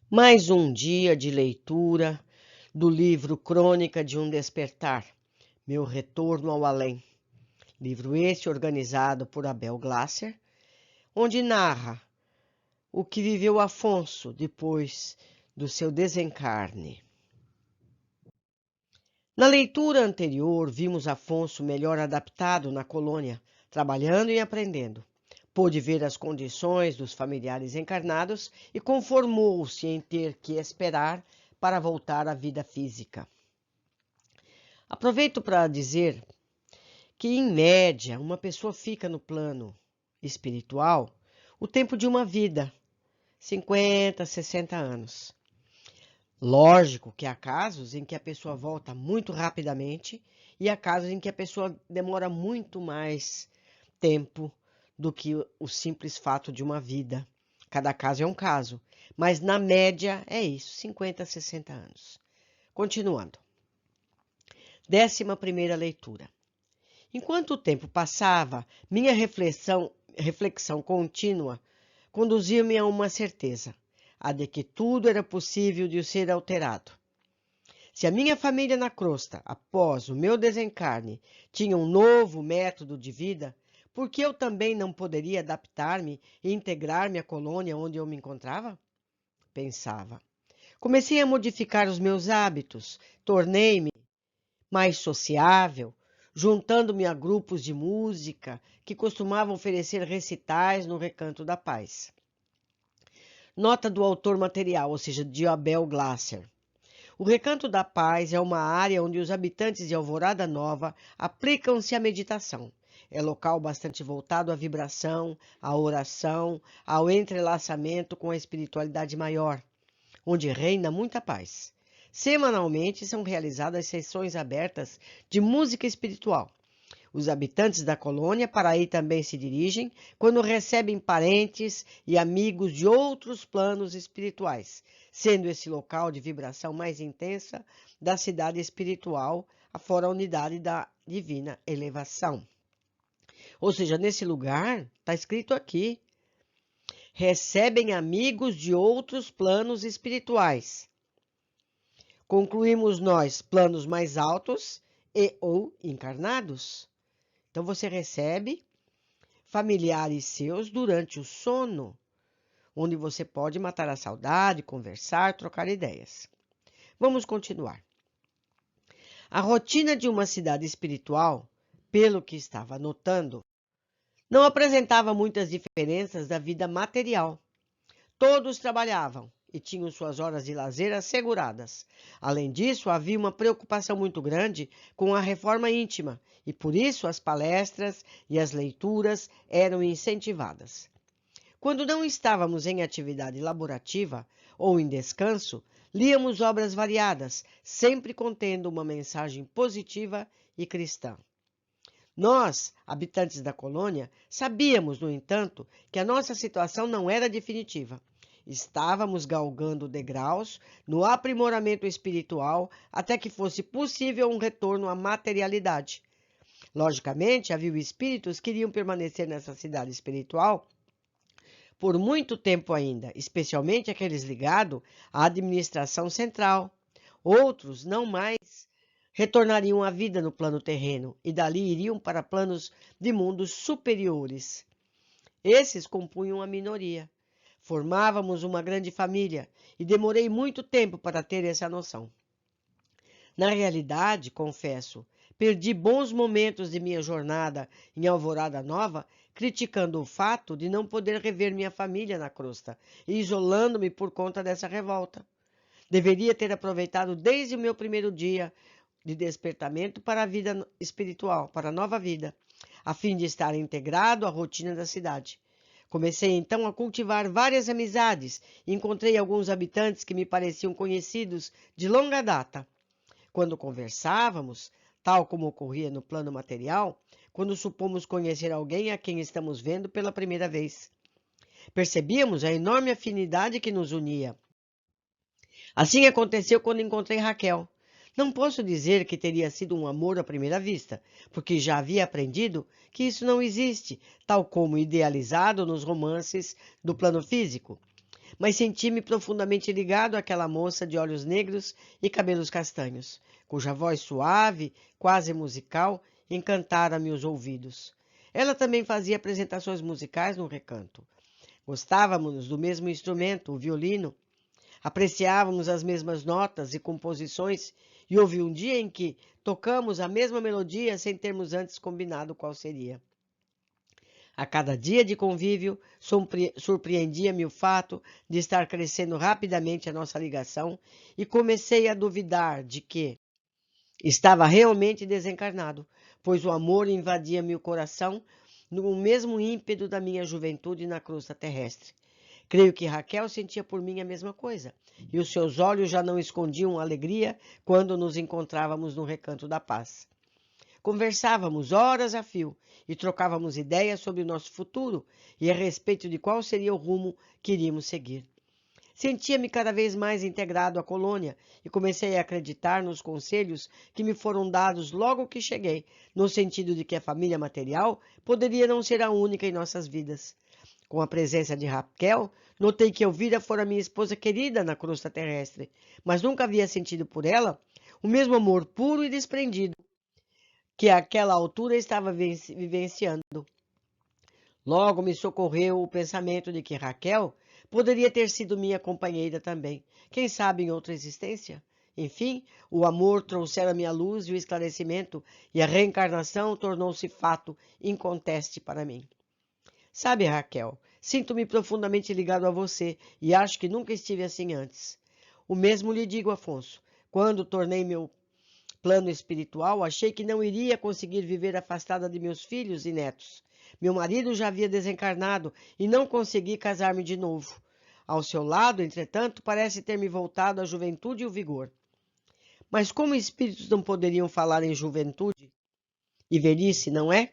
Mais um dia de leitura do livro Crônica de um Despertar, Meu Retorno ao Além. Livro este organizado por Abel Glasser, onde narra o que viveu Afonso depois do seu desencarne. Na leitura anterior, vimos Afonso melhor adaptado na colônia, trabalhando e aprendendo. Pôde ver as condições dos familiares encarnados e conformou-se em ter que esperar para voltar à vida física. Aproveito para dizer que, em média, uma pessoa fica no plano espiritual o tempo de uma vida, 50, 60 anos. Lógico que há casos em que a pessoa volta muito rapidamente e há casos em que a pessoa demora muito mais tempo do que o simples fato de uma vida. Cada caso é um caso, mas na média é isso, 50 a 60 anos. Continuando. 11ª leitura. Enquanto o tempo passava, minha reflexão contínua conduzia-me a uma certeza, a de que tudo era possível de ser alterado. Se a minha família na crosta, após o meu desencarne, tinha um novo método de vida, por que eu também não poderia adaptar-me e integrar-me à colônia onde eu me encontrava? Pensava. Comecei a modificar os meus hábitos, tornei-me mais sociável, juntando-me a grupos de música que costumavam oferecer recitais no Recanto da Paz. Nota do autor material, ou seja, de Abel Glasser. O Recanto da Paz é uma área onde os habitantes de Alvorada Nova aplicam-se à meditação. É local bastante voltado à vibração, à oração, ao entrelaçamento com a espiritualidade maior, onde reina muita paz. Semanalmente são realizadas sessões abertas de música espiritual. Os habitantes da colônia para aí também se dirigem quando recebem parentes e amigos de outros planos espirituais, sendo esse local de vibração mais intensa da cidade espiritual, afora a unidade da divina elevação. Ou seja, nesse lugar, está escrito aqui, recebem amigos de outros planos espirituais. Concluímos nós planos mais altos e ou encarnados. Então, você recebe familiares seus durante o sono, onde você pode matar a saudade, conversar, trocar ideias. Vamos continuar. A rotina de uma cidade espiritual, pelo que estava notando, não apresentava muitas diferenças da vida material. Todos trabalhavam e tinham suas horas de lazer asseguradas. Além disso, havia uma preocupação muito grande com a reforma íntima e, por isso, as palestras e as leituras eram incentivadas. Quando não estávamos em atividade laborativa ou em descanso, líamos obras variadas, sempre contendo uma mensagem positiva e cristã. Nós, habitantes da colônia, sabíamos, no entanto, que a nossa situação não era definitiva. Estávamos galgando degraus no aprimoramento espiritual até que fosse possível um retorno à materialidade. Logicamente, havia espíritos que iriam permanecer nessa cidade espiritual por muito tempo ainda, especialmente aqueles ligados à administração central. Outros não mais retornariam à vida no plano terreno e dali iriam para planos de mundos superiores. Esses compunham a minoria. Formávamos uma grande família e demorei muito tempo para ter essa noção. Na realidade, confesso, perdi bons momentos de minha jornada em Alvorada Nova, criticando o fato de não poder rever minha família na crosta e isolando-me por conta dessa revolta. Deveria ter aproveitado desde o meu primeiro dia de despertamento para a vida espiritual, para a nova vida, a fim de estar integrado à rotina da cidade. Comecei então a cultivar várias amizades e encontrei alguns habitantes que me pareciam conhecidos de longa data. Quando conversávamos, tal como ocorria no plano material, quando supomos conhecer alguém a quem estamos vendo pela primeira vez. Percebíamos a enorme afinidade que nos unia. Assim aconteceu quando encontrei Raquel. Não posso dizer que teria sido um amor à primeira vista, porque já havia aprendido que isso não existe, tal como idealizado nos romances do plano físico. mas senti-me profundamente ligado àquela moça de olhos negros e cabelos castanhos, cuja voz suave, quase musical, encantara-me os ouvidos. Ela também fazia apresentações musicais no recanto. Gostávamos do mesmo instrumento, o violino. Apreciávamos as mesmas notas e composições, e houve um dia em que tocamos a mesma melodia sem termos antes combinado qual seria. A cada dia de convívio, surpreendia-me o fato de estar crescendo rapidamente a nossa ligação e comecei a duvidar de que estava realmente desencarnado, pois o amor invadia-me o coração no mesmo ímpeto da minha juventude na crosta terrestre. Creio que Raquel sentia por mim a mesma coisa, e os seus olhos já não escondiam alegria quando nos encontrávamos no Recanto da Paz. Conversávamos horas a fio e trocávamos ideias sobre o nosso futuro e a respeito de qual seria o rumo que iríamos seguir. Sentia-me cada vez mais integrado à colônia e comecei a acreditar nos conselhos que me foram dados logo que cheguei, no sentido de que a família material poderia não ser a única em nossas vidas. Com a presença de Raquel, notei que Elvira fora minha esposa querida na crosta terrestre, mas nunca havia sentido por ela o mesmo amor puro e desprendido que àquela altura estava vivenciando. Logo me socorreu o pensamento de que Raquel poderia ter sido minha companheira também, quem sabe em outra existência. Enfim, o amor trouxera-me a luz e o esclarecimento, e a reencarnação tornou-se fato inconteste para mim. Sabe, Raquel, sinto-me profundamente ligado a você e acho que nunca estive assim antes. O mesmo lhe digo, Afonso. Quando tornei meu plano espiritual, achei que não iria conseguir viver afastada de meus filhos e netos. Meu marido já havia desencarnado e não consegui casar-me de novo. Ao seu lado, entretanto, parece ter me voltado à juventude e o vigor. Mas como espíritos não poderiam falar em juventude e velhice, não é?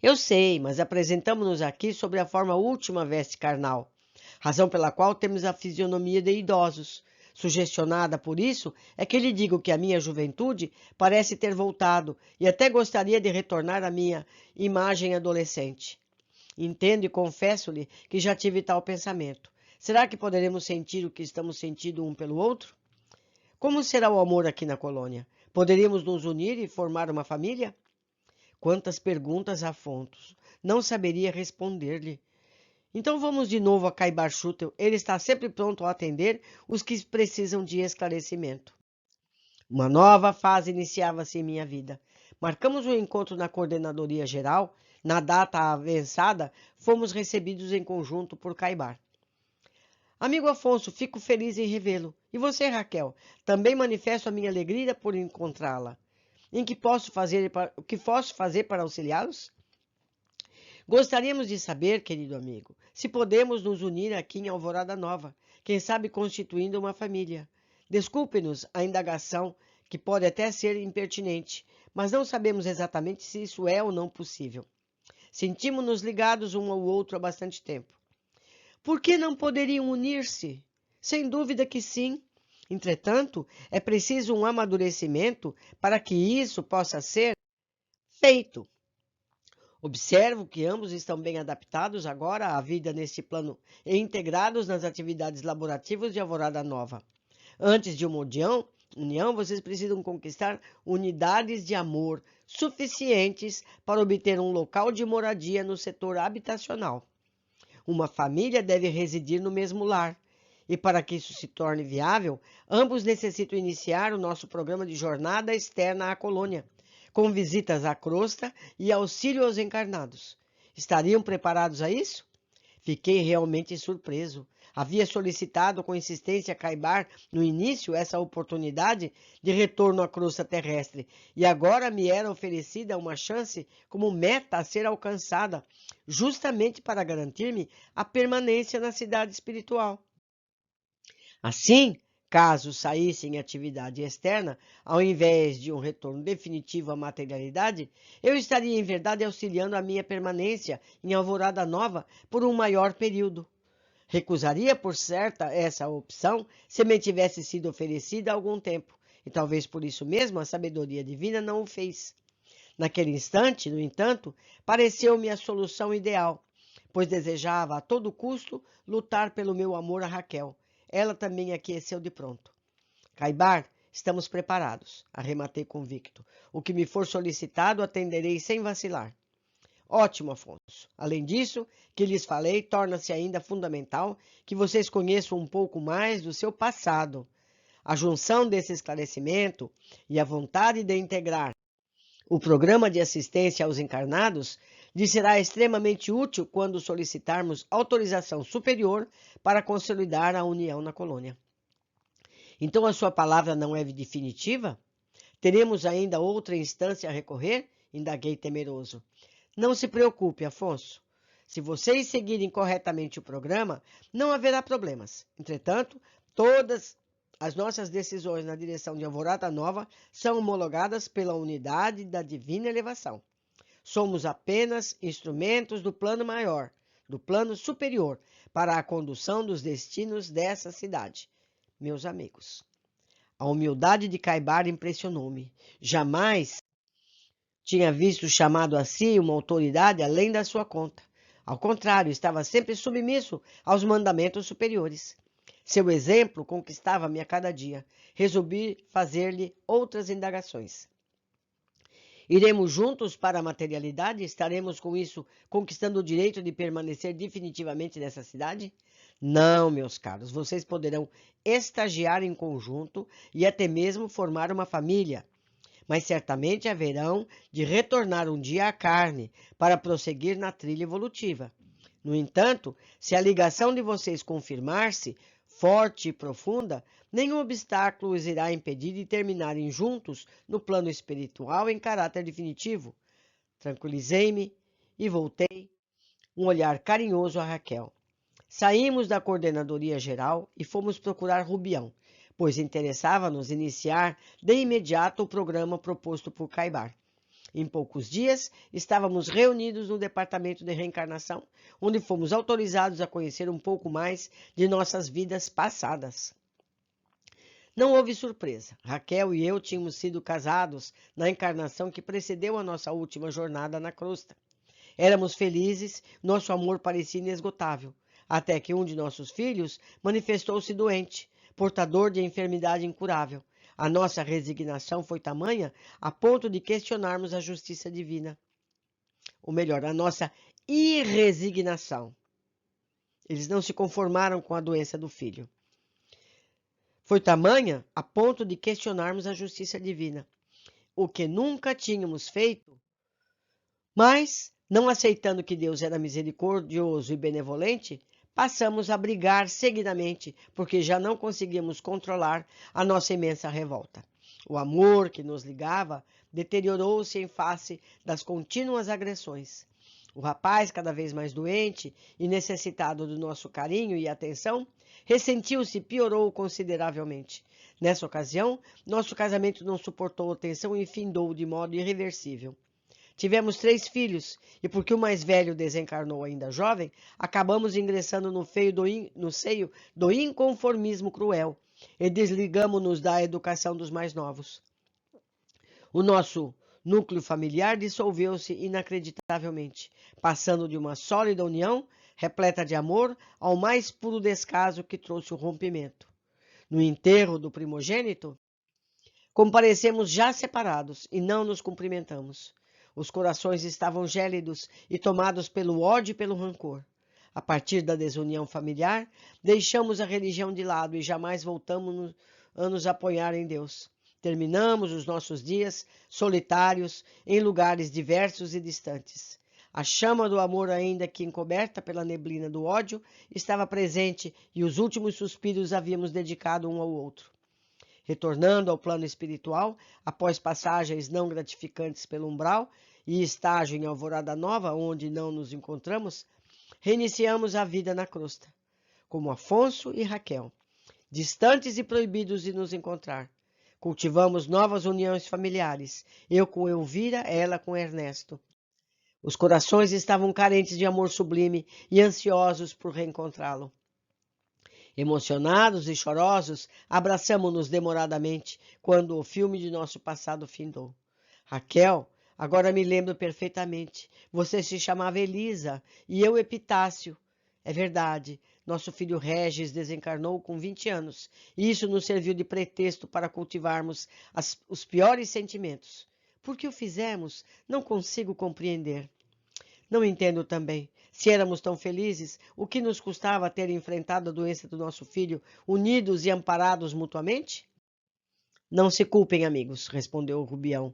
Eu sei, mas apresentamos-nos aqui sobre a forma última veste carnal, razão pela qual temos a fisionomia de idosos. Sugestionada por isso, é que lhe digo que a minha juventude parece ter voltado e até gostaria de retornar à minha imagem adolescente. Entendo e confesso-lhe que já tive tal pensamento. Será que poderemos sentir o que estamos sentindo um pelo outro? Como será o amor aqui na colônia? Poderíamos nos unir e formar uma família? Quantas perguntas, Afonso! Não saberia responder-lhe. Então vamos de novo a Caibar Schutel. Ele está sempre pronto a atender os que precisam de esclarecimento. Uma nova fase iniciava-se em minha vida. Marcamos um encontro na coordenadoria geral. Na data avançada, fomos recebidos em conjunto por Caibar. Amigo Afonso, fico feliz em revê-lo. E você, Raquel? Também manifesto a minha alegria por encontrá-la. O que posso fazer para auxiliá-los? Gostaríamos de saber, querido amigo, se podemos nos unir aqui em Alvorada Nova, quem sabe constituindo uma família. Desculpe-nos a indagação, que pode até ser impertinente, mas não sabemos exatamente se isso é ou não possível. Sentimos-nos ligados um ao outro há bastante tempo. Por que não poderiam unir-se? Sem dúvida que sim. Entretanto, é preciso um amadurecimento para que isso possa ser feito. Observo que ambos estão bem adaptados agora à vida neste plano e integrados nas atividades laborativas de Alvorada Nova. Antes de uma união, vocês precisam conquistar unidades de amor suficientes para obter um local de moradia no setor habitacional. Uma família deve residir no mesmo lar. E para que isso se torne viável, ambos necessitam iniciar o nosso programa de jornada externa à colônia, com visitas à crosta e auxílio aos encarnados. Estariam preparados a isso? Fiquei realmente surpreso. Havia solicitado com insistência a Caibar no início essa oportunidade de retorno à crosta terrestre, e agora me era oferecida uma chance como meta a ser alcançada, justamente para garantir-me a permanência na cidade espiritual. Assim, caso saísse em atividade externa, ao invés de um retorno definitivo à materialidade, eu estaria em verdade auxiliando a minha permanência em Alvorada Nova por um maior período. Recusaria por certa essa opção se me tivesse sido oferecida há algum tempo, e talvez por isso mesmo a sabedoria divina não o fez. Naquele instante, no entanto, pareceu-me a solução ideal, pois desejava a todo custo lutar pelo meu amor a Raquel. Ela também aqueceu de pronto. Caibar, estamos preparados, arrematei convicto. O que me for solicitado, atenderei sem vacilar. Ótimo, Afonso. Além disso, que lhes falei, torna-se ainda fundamental que vocês conheçam um pouco mais do seu passado. A junção desse esclarecimento e a vontade de integrar o programa de assistência aos encarnados lhe será extremamente útil quando solicitarmos autorização superior para consolidar a união na colônia. Então a sua palavra não é definitiva? Teremos ainda outra instância a recorrer? Indaguei temeroso. Não se preocupe, Afonso. Se vocês seguirem corretamente o programa, não haverá problemas. Entretanto, todas as nossas decisões na direção de Alvorada Nova são homologadas pela unidade da divina elevação. Somos apenas instrumentos do plano maior, do plano superior, para a condução dos destinos dessa cidade. Meus amigos, a humildade de Caibar impressionou-me. Jamais tinha visto chamado a si uma autoridade além da sua conta. Ao contrário, estava sempre submisso aos mandamentos superiores. Seu exemplo conquistava-me a cada dia. Resolvi fazer-lhe outras indagações. Iremos juntos para a materialidade? Estaremos com isso conquistando o direito de permanecer definitivamente nessa cidade? Não, meus caros, vocês poderão estagiar em conjunto e até mesmo formar uma família. Mas certamente haverão de retornar um dia à carne para prosseguir na trilha evolutiva. No entanto, se a ligação de vocês confirmar-se forte e profunda, nenhum obstáculo os irá impedir de terminarem juntos no plano espiritual em caráter definitivo. Tranquilizei-me e voltei um olhar carinhoso a Raquel. Saímos da coordenadoria geral e fomos procurar Rubião, pois interessava-nos iniciar de imediato o programa proposto por Caibar. Em poucos dias, estávamos reunidos no departamento de reencarnação, onde fomos autorizados a conhecer um pouco mais de nossas vidas passadas. Não houve surpresa. Raquel e eu tínhamos sido casados na encarnação que precedeu a nossa última jornada na crosta. Éramos felizes, nosso amor parecia inesgotável, até que um de nossos filhos manifestou-se doente, portador de enfermidade incurável. A nossa resignação foi tamanha a ponto de questionarmos a justiça divina. Ou melhor, a nossa irresignação. Eles não se conformaram com a doença do filho. Foi tamanha a ponto de questionarmos a justiça divina, o que nunca tínhamos feito, mas, não aceitando que Deus era misericordioso e benevolente, passamos a brigar seguidamente, porque já não conseguíamos controlar a nossa imensa revolta. O amor que nos ligava deteriorou-se em face das contínuas agressões. O rapaz, cada vez mais doente e necessitado do nosso carinho e atenção, ressentiu-se e piorou consideravelmente. Nessa ocasião, nosso casamento não suportou a tensão e findou de modo irreversível. Tivemos 3 filhos, e porque o mais velho desencarnou ainda jovem, acabamos ingressando no seio do inconformismo cruel, e desligamo-nos da educação dos mais novos. O nosso núcleo familiar dissolveu-se inacreditavelmente, passando de uma sólida união, repleta de amor, ao mais puro descaso que trouxe o rompimento. No enterro do primogênito, comparecemos já separados e não nos cumprimentamos. Os corações estavam gélidos e tomados pelo ódio e pelo rancor. A partir da desunião familiar, deixamos a religião de lado e jamais voltamos a nos apoiar em Deus. Terminamos os nossos dias solitários em lugares diversos e distantes. A chama do amor, ainda que encoberta pela neblina do ódio, estava presente e os últimos suspiros havíamos dedicado um ao outro. Retornando ao plano espiritual, após passagens não gratificantes pelo umbral e estágio em Alvorada Nova, onde não nos encontramos, reiniciamos a vida na crosta, como Afonso e Raquel, distantes e proibidos de nos encontrar. Cultivamos novas uniões familiares, eu com Elvira, ela com Ernesto. Os corações estavam carentes de amor sublime e ansiosos por reencontrá-lo. Emocionados e chorosos, abraçamo-nos demoradamente quando o filme de nosso passado findou. Raquel, Agora me lembro perfeitamente. Você se chamava Elisa e eu Epitácio. É verdade. Nosso filho Regis desencarnou com 20 anos. E isso nos serviu de pretexto para cultivarmos os piores sentimentos. Por que o fizemos? Não consigo compreender. Não entendo também. Se éramos tão felizes, o que nos custava ter enfrentado a doença do nosso filho, unidos e amparados mutuamente? Não se culpem, amigos, respondeu o Rubião.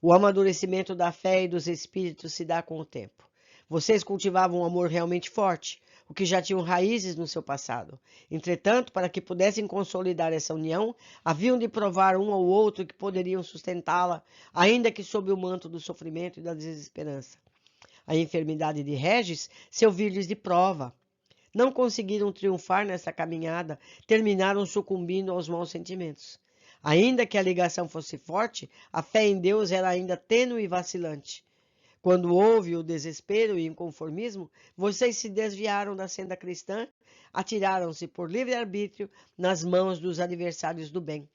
O amadurecimento da fé e dos espíritos se dá com o tempo. Vocês cultivavam um amor realmente forte, o que já tinham raízes no seu passado. Entretanto, para que pudessem consolidar essa união, haviam de provar um ao outro que poderiam sustentá-la, ainda que sob o manto do sofrimento e da desesperança. A enfermidade de Regis serviu-lhes de prova. Não conseguiram triunfar nessa caminhada, terminaram sucumbindo aos maus sentimentos. Ainda que a ligação fosse forte, a fé em Deus era ainda tênue e vacilante. Quando houve o desespero e o inconformismo, vocês se desviaram da senda cristã, atiraram-se por livre-arbítrio nas mãos dos adversários do bem.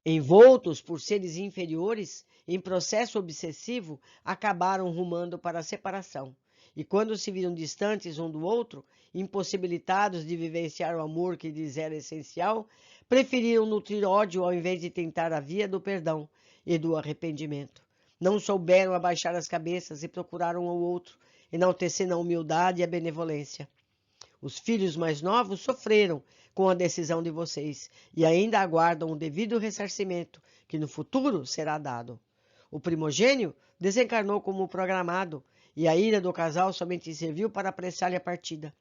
Envoltos por seres inferiores, em processo obsessivo, acabaram rumando para a separação. E quando se viram distantes um do outro, impossibilitados de vivenciar o amor que lhes era essencial, preferiram nutrir ódio ao invés de tentar a via do perdão e do arrependimento. Não souberam abaixar as cabeças e procuraram um ao outro, enaltecendo a humildade e a benevolência. Os filhos mais novos sofreram com a decisão de vocês e ainda aguardam o devido ressarcimento que no futuro será dado. O primogênio desencarnou como programado e a ira do casal somente serviu para apressar-lhe a partida.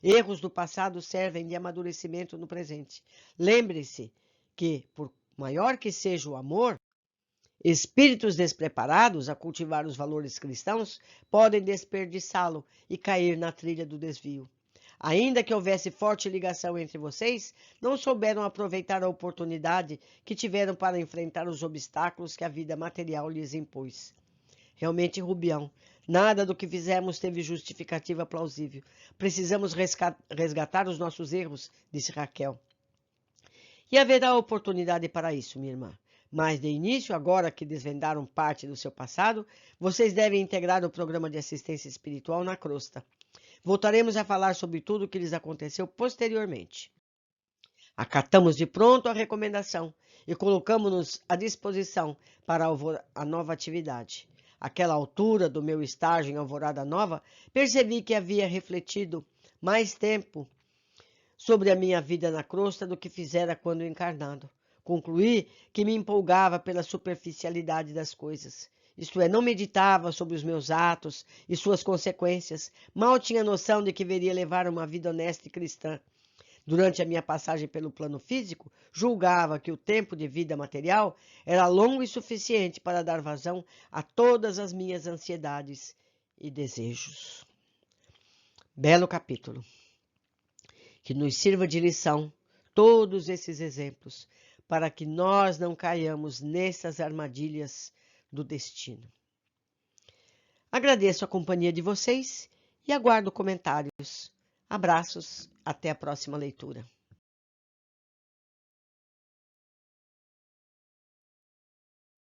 Erros do passado servem de amadurecimento no presente. Lembre-se que, por maior que seja o amor, espíritos despreparados a cultivar os valores cristãos podem desperdiçá-lo e cair na trilha do desvio. Ainda que houvesse forte ligação entre vocês, não souberam aproveitar a oportunidade que tiveram para enfrentar os obstáculos que a vida material lhes impôs. Realmente, Rubião, nada do que fizemos teve justificativa plausível. Precisamos resgatar os nossos erros, disse Raquel. E haverá oportunidade para isso, minha irmã. Mas, de início, agora que desvendaram parte do seu passado, vocês devem integrar o programa de assistência espiritual na crosta. Voltaremos a falar sobre tudo o que lhes aconteceu posteriormente. Acatamos de pronto a recomendação e colocamos-nos à disposição para a nova atividade. Àquela altura do meu estágio em Alvorada Nova, percebi que havia refletido mais tempo sobre a minha vida na crosta do que fizera quando encarnado. Concluí que me empolgava pela superficialidade das coisas. Isto é, não meditava sobre os meus atos e suas consequências. Mal tinha noção de que deveria levar uma vida honesta e cristã. Durante a minha passagem pelo plano físico, julgava que o tempo de vida material era longo e suficiente para dar vazão a todas as minhas ansiedades e desejos. Belo capítulo. Que nos sirva de lição todos esses exemplos, para que nós não caiamos nessas armadilhas do destino. Agradeço a companhia de vocês e aguardo comentários. Abraços, até a próxima leitura.